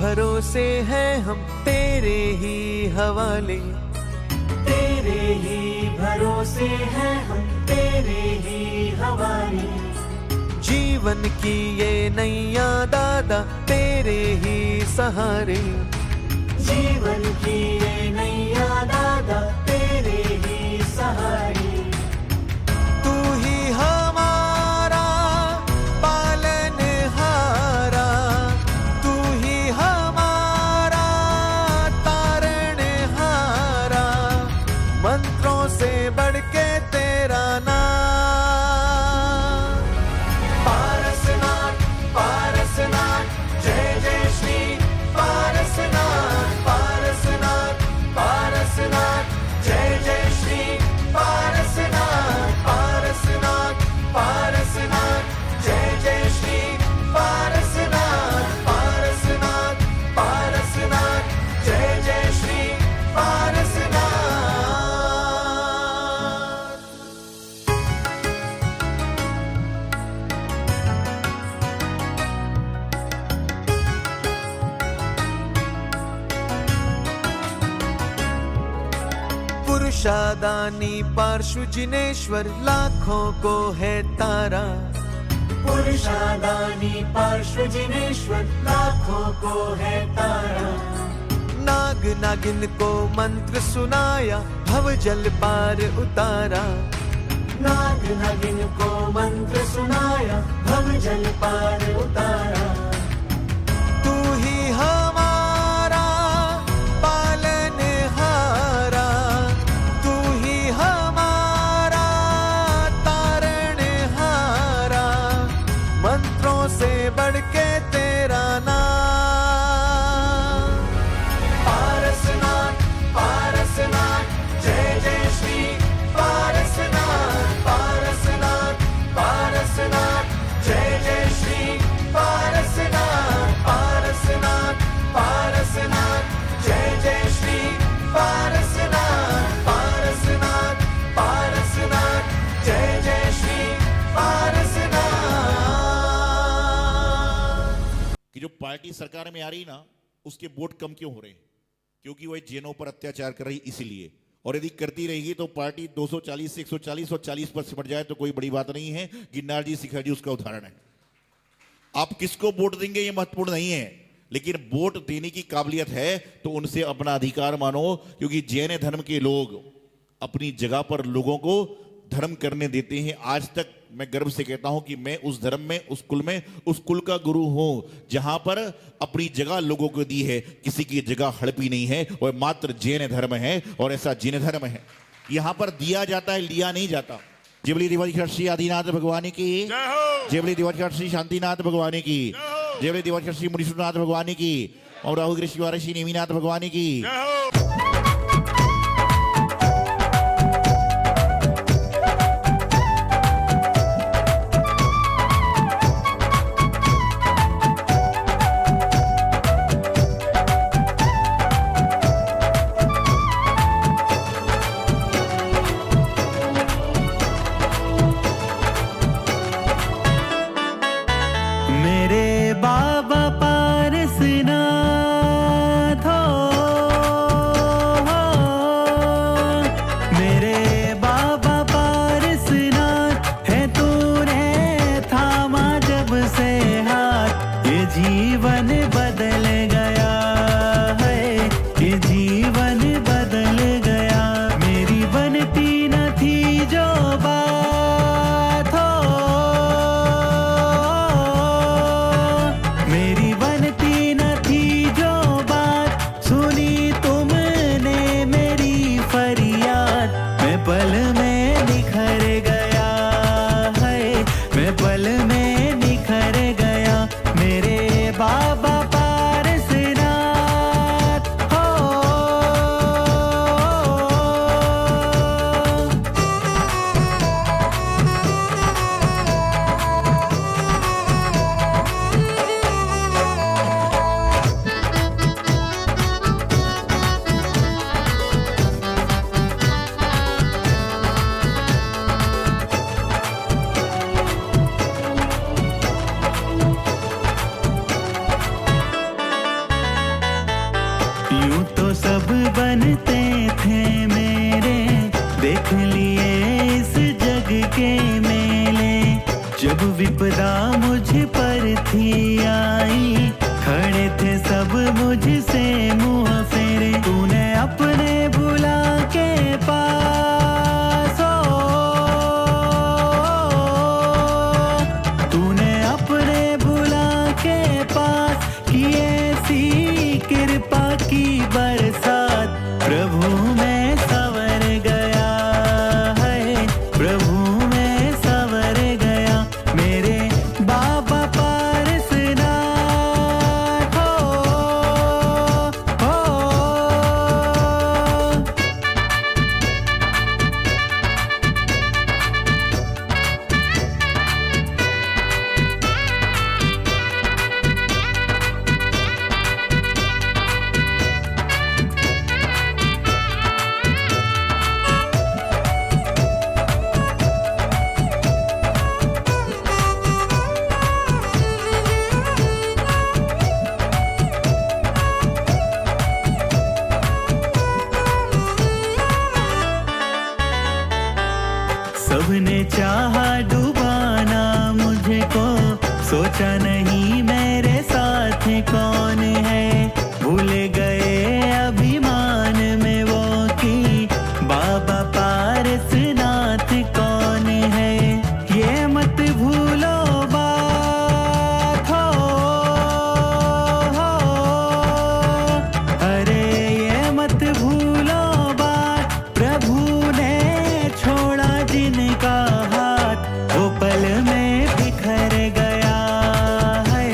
भरोसे हैं हम तेरे ही हवाले, तेरे ही भरोसे हैं हम तेरे ही हवाले। जीवन की ये नैया दादा तेरे ही सहारे, जीवन की ये नैया दादा तेरे ही सहारे। तू ही हमारा पालनहारा, तू ही हमारा तारणहारा, मंत्रों से बढ़ के तेरा नाम। पारसनाथ पारसनाथ जय जय श्री पारसनाथ, पारसनाथ पारसनाथ जय जय श्री पारसनाथ, पारसनाथ पारसनाथ जय जय श्री पारसनाथ, पारसनाथ पारसनाथ जय जय श्री पारसनाथ। पुरुषादानी पार्श्व जिनेश्वर लाखों को है तारा, पुरुषादानी पार्श्व जिनेश्वर लाखों को है तारा। नाग नागिन को मंत्र सुनाया भव जल पार उतारा, नाग नागिन को मंत्र सुनाया भव जल पार उतारा। तू ही हमारा पालनहारा, तू ही हमारा तारणहारा, मंत्रों से बढ़ के तेरा नाम। पारसनाथ पारसनाथ जय जय श्री पारसनाथ, पारसनाथ पारसनाथ जय जय श्री पारसनाथ, पारसनाथ पारसनाथ जय जय श्री पारसनाथ, पारसनाथ पारसनाथ जय जय श्री पारसनाथ। कि जो पार्टी सरकार में आ रही ना उसके वोट कम क्यों हो रहे हैं? क्योंकि वह जैनों पर अत्याचार कर रही इसीलिए, और यदि करती रहेगी तो पार्टी 240 से 140 और 40 पर सिमट जाए तो कोई बड़ी बात नहीं है। गिरनार जी शिखर जी उसका उदाहरण है। आप किसको वोट देंगे ये महत्वपूर्ण नहीं है, लेकिन वोट देने की काबिलियत है तो उनसे अपना अधिकार मानो, क्योंकि जैन धर्म के लोग अपनी जगह पर लोगों को धर्म करने देते हैं। आज तक मैं गर्व से कहता हूं कि मैं उस धर्म में, उस कुल का गुरु हूं जहां पर अपनी जगह लोगों को दी है, किसी की जगह हड़पी नहीं है, और मात्र जैन धर्म है और ऐसा जैन धर्म है। यहां पर दिया जाता है, लिया नहीं जाता। जेबली दिवस श्री आदिनाथ भगवान की, जेबली दिवस श्री शांतिनाथ भगवान की, जेबली दिवस श्री मुनीश्वरनाथ भगवान की, और राहु कृष्ण श्री नेमीनाथ भगवान की। मेरे बाबा पारसनाथ हो, मेरे बाबा पारसनाथ है, तूने थामा जब से हाथ, ये जीवन बदल गया है, ये जीवन बदल गया। मेरी बनती न थी जो बात हो, मेरी बनती न थी जो बात, सुनी तुमने मेरी फरियाद, मैं पल में निखर गया है, मैं पल में निखर गया। मेरे बाबा पारसनाथ हो। यूं तो सब बनते थे मेरे, देख लिए इस जग के मेले। जब विपदा मुझ पर थी आई, खड़े थे सब मुझसे मुंह फेरे। तूने अपने बुला के पास तूने अपने बुला के पास की ऐसी कृपा की बरसात। प्रभु मैं संवर गया है, प्रभु मैं संवर गया। मेरे बाबा पारसनाथ हो। सबने चाहा डुबाना मुझको, सोचा नहीं मेरे साथ कौन है। भूल गए अभिमान में वो कि बाबा पारसनाथ कौन है। ये मत भूलो बात हो, अरे ये मत भूलो बात। प्रभु ने छोड़ा जिनका हाथ, वो पल में बिखर गया है,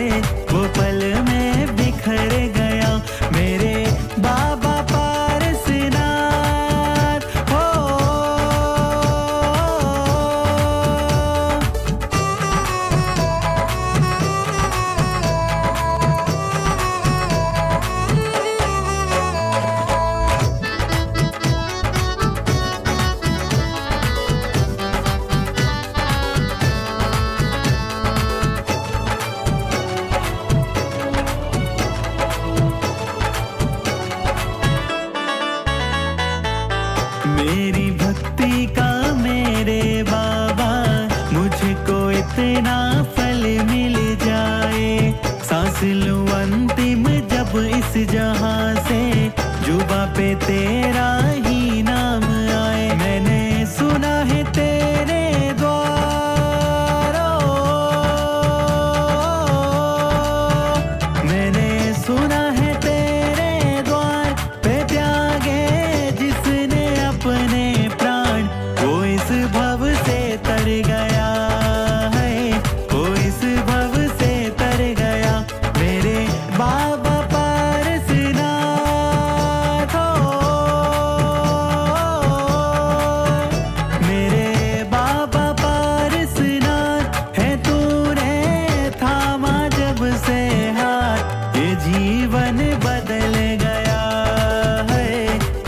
वो पल में बिखर गया। मेरे बाबा पारसनाथ हो। मेरी भक्ति का मेरे बाबा, मुझको इतना फल मिल जाए। सांस लूं अंतिम जब इस जहां से, जुबा पे तेरा ही नाम आए। मैंने सुना है तेरे द्वारों, मैंने सुना है तेरे द्वार पे त्यागे जिसने अपने प्राण। वो इस भव से तर गया है, वो इस भव से तर गया। मेरे बाबा पारसनाथ हो। मेरे बाबा पारसनाथ है, तूने थामा जब से हाथ। ये जीवन बदल गया है,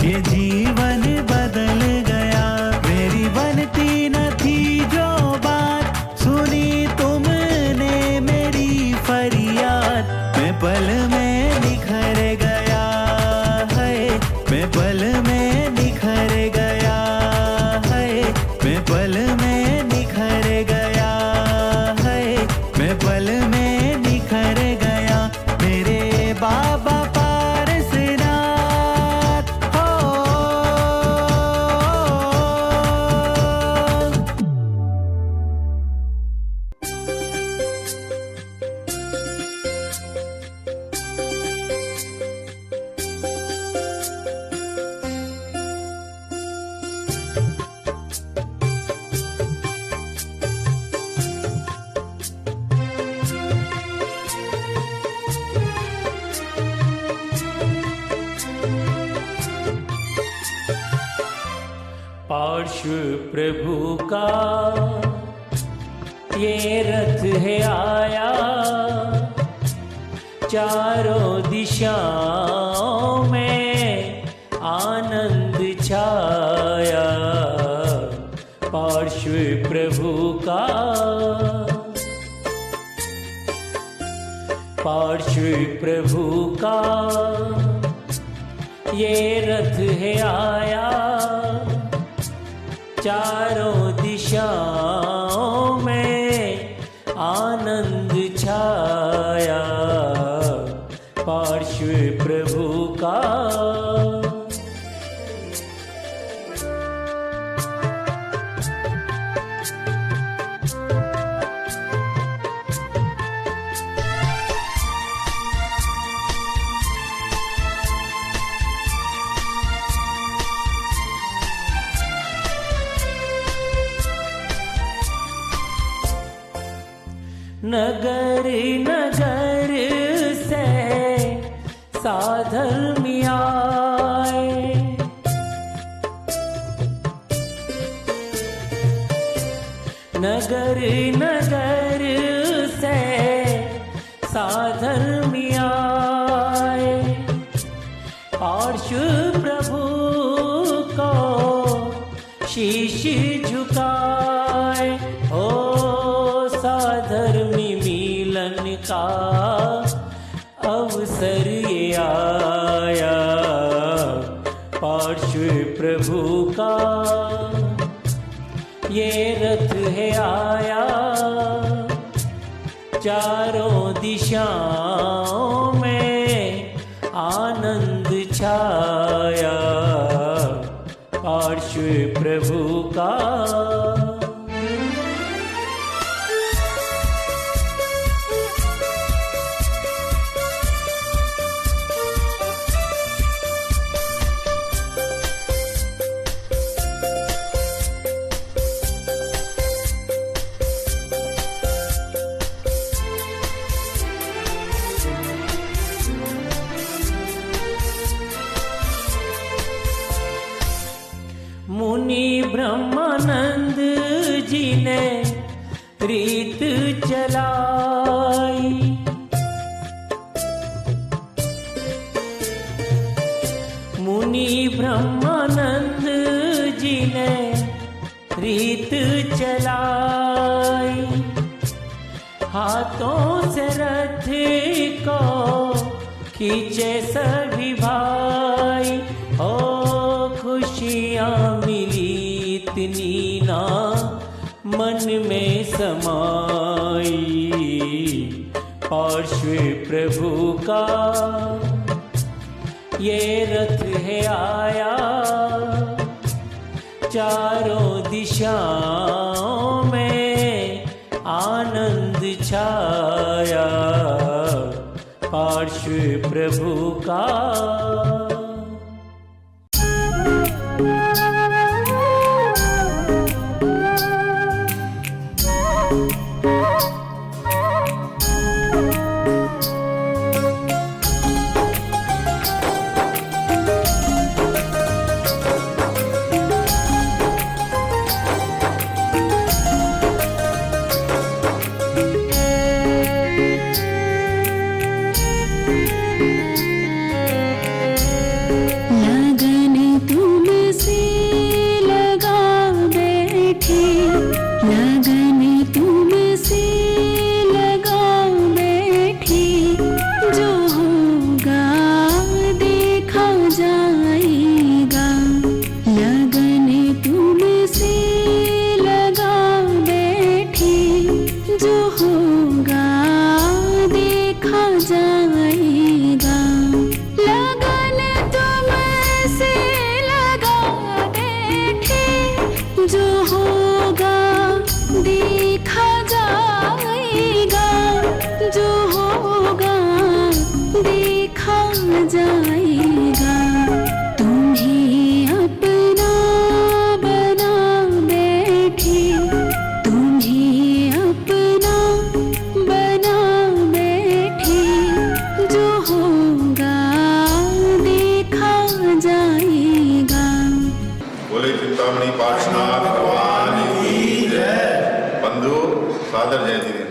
ये जीवन बदल गया। मेरी बनती न थी जो बात, सुनी तुमने मेरी फरियाद। मैं पल में निखर गया है, मैं पल में निखर गया है, मैं पल में निखर गया है, मैं पल में निखर गया। मेरे बाबा पारसनाथ हो। पार्श्व प्रभु का ये रथ है आया, चारों दिशाओं में आनंद छाया। पार्श्व प्रभु का, पार्श्व प्रभु का ये रथ है आया, चारों दिशाओं में आनंद छाया, पार्श्व प्रभु का। नगर नगर से साधर्मी आए, नगर नगर से साधर्मी आए, पार्श्व प्रभु को शीश झुकाए। ओ साधर्मी मिलन का अवसर ये आया, पार्श्व प्रभु का ये रथ है आया, चारों दिशाओं में आनंद छाया, पार्श्व प्रभु का। मुनि ब्रह्मानंद जी ने रीत चलाई, मुनि ब्रह्मानंद जी ने रीत चलाई, हाथों से रथ को खींचे सभी भाई। ओ खुशियाँ मिली इतनी ना मन में समाई, पार्श्व प्रभु का ये रथ है आया, चारों दिशाओं में आनंद छाया, पार्श्व प्रभु का। सादर जय श्री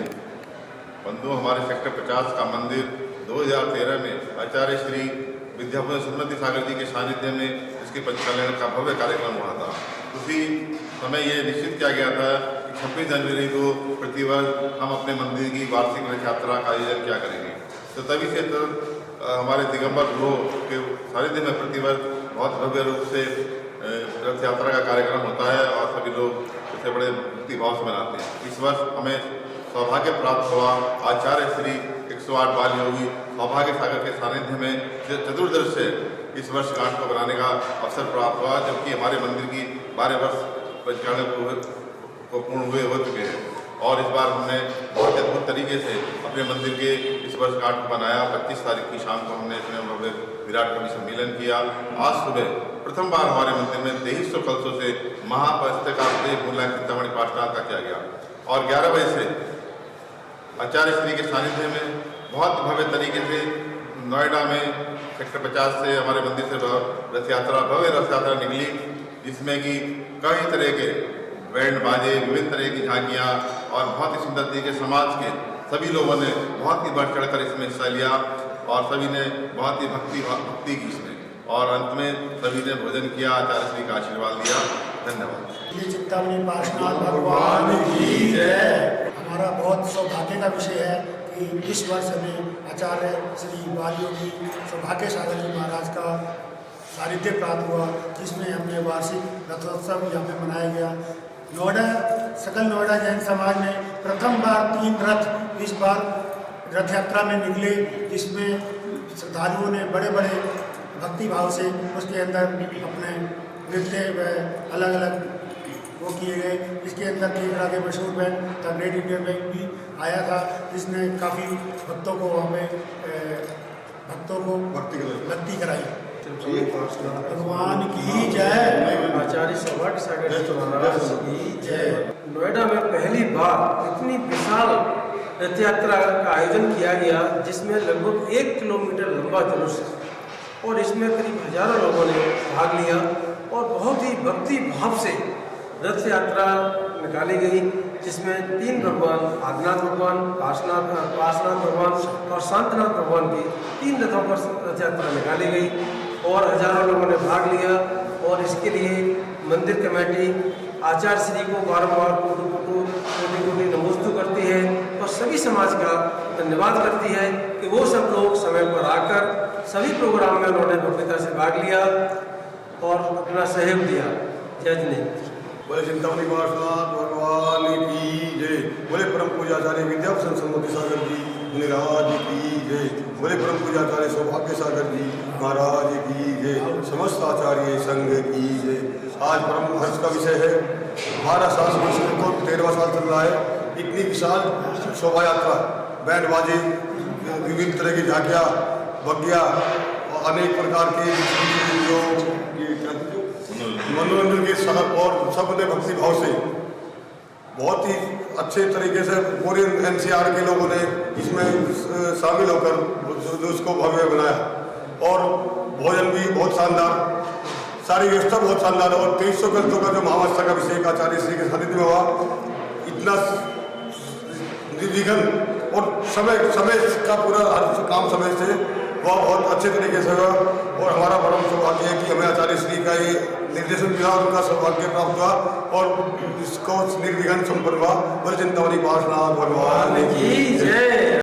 बंधु। हमारे सेक्टर 50 का मंदिर 2013 में आचार्य श्री विद्यापति सुमति सागर जी के सानिध्य में इसके पंचकल्याण का भव्य कार्यक्रम हुआ था। उसी समय ये निश्चित किया गया था कि 26 जनवरी को प्रतिवर्ष हम अपने मंदिर की वार्षिक रथ यात्रा का आयोजन किया करेंगे। तो तभी से तो हमारे दिगंबर गुरु के सानिध्य में प्रतिवर्ष बहुत भव्य रूप से रथ यात्रा का कार्यक्रम होता है और सभी लोग इसे बड़े भक्ति भाव से मनाते हैं। इस वर्ष हमें सौभाग्य प्राप्त हुआ आचार्य श्री 108 बाल योगी सौभाग्य सागर के सानिध्य में चतुर्दश से इस वर्ष गांठ को बनाने का अवसर प्राप्त हुआ, जबकि हमारे मंदिर की 12 वर्ष पंचानवे को पूर्ण हुए हो चुके हैं। और इस बार हमने बहुत अद्भुत तरीके से अपने मंदिर के इस वर्ष गांठ को बनाया। 25 तारीख की शाम को हमने इसमें भव्य विराट कवि सम्मेलन किया। आज सुबह प्रथम बार हमारे मंदिर में 2300 कलशों से महापस्तिका मूल्यांक चिंतामणि पाठशाला का किया गया और 11 बजे से आचार्य श्री के सानिध्य में बहुत भव्य तरीके से नोएडा में सेक्टर 50 से हमारे मंदिर से रथ यात्रा भव्य रथ यात्रा निकली, जिसमें कि कई तरह के बैंड बाजे, विभिन्न तरह की झांकियाँ और बहुत ही सुंदर तरीके समाज के सभी लोगों ने बहुत ही बढ़ चढ़कर इसमें हिस्सा लिया और सभी ने बहुत ही भक्ति की इसमें, और अंत में सभी ने भोजन किया, आचार्य श्री का आशीर्वाद लिया। धन्यवाद। ये चिंतामणि पार्षद भगवान की जय। हमारा बहुत सौभाग्य का विषय है कि इस वर्ष हमें आचार्य श्री बाल योगी सौभाग्य सागर जी महाराज का सानिध्य प्राप्त हुआ, जिसमें हमने वार्षिक रथोत्सव यहाँ पे मनाया गया। नोएडा सकल नोएडा जैन समाज में प्रथम बार 3 रथ इस बार रथ यात्रा में निकले, जिसमें श्रद्धालुओं ने बड़े बड़े भक्ति भाव से उसके अंदर अपने नृत्य व अलग अलग वो किए गए। इसके अंदर केरला के मशहूर bank the great Indian bank भी आया था, जिसने काफ़ी भक्तों को वहाँ पे भक्ति कराई। भगवान की जय। आचार्य सौभाग्य सागर जी महाराज की जय। नोएडा में पहली बार इतनी विशाल रथ यात्रा का आयोजन किया गया, जिसमें लगभग 1 किलोमीटर लंबा जुलूस है और इसमें करीब हजारों लोगों ने भाग लिया और बहुत ही भक्ति भाव से रथ यात्रा निकाली गई, जिसमें 3 भगवान आदिनाथ भगवान, पार्श्वनाथ भगवान और शांतनाथ भगवान की 3 रथों पर रथ यात्रा निकाली गई और हजारों लोगों ने भाग लिया। और इसके लिए मंदिर कमेटी आचार्य श्री को बारंबार कोटि नमोस्तु करती है और सभी समाज का धन्यवाद करती है कि वो सब लोग समय पर आकर सभी प्रोग्राम में उन्होंने भव्यता से भाग लिया और अपना सहयोग दिया। जय जिनेन्द्र। बोले चिंतामणि पार्षद भगवान की जय। बोले परम पूज्याचार्य विद्याभूषण सम्मति सागर जी महाराज की जय। बोले परम पूज्याचार्य सौभाग्य सागर जी महाराज की जय। समस्त आचार्य संघ की जय। आज परम हर्ष का विषय है। हमारा शासन को 13वां साल चल रहा है। इतनी विशाल शोभा यात्रा, बैंड बाजे, विभिन्न तरह की झांकियाँ, बग्गिया और अनेक प्रकार के जो मनोरंजन के साथ और सबने भक्ति भाव से बहुत ही अच्छे तरीके से पूरे NCR के लोगों ने इसमें शामिल होकर उसको भव्य बनाया और भोजन भी बहुत शानदार, सारी व्यवस्था बहुत शानदार। और 2300 कलशों का जो महावस्था का अभिषेक आचार्य श्री के सानिध्य में हुआ, इतना निर्विघ्न और समय का पूरा हर काम समय से वह बहुत अच्छे तरीके से हुआ। और हमारा परम सौभाग्य है कि हमें आचार्य श्री का ये निर्देशन मिला और उनका सौभाग्य प्राप्त हुआ और इसको निर्विघ्न संपन्न हुआ। बोले चिंतामणि पार्षद भगवान की जय।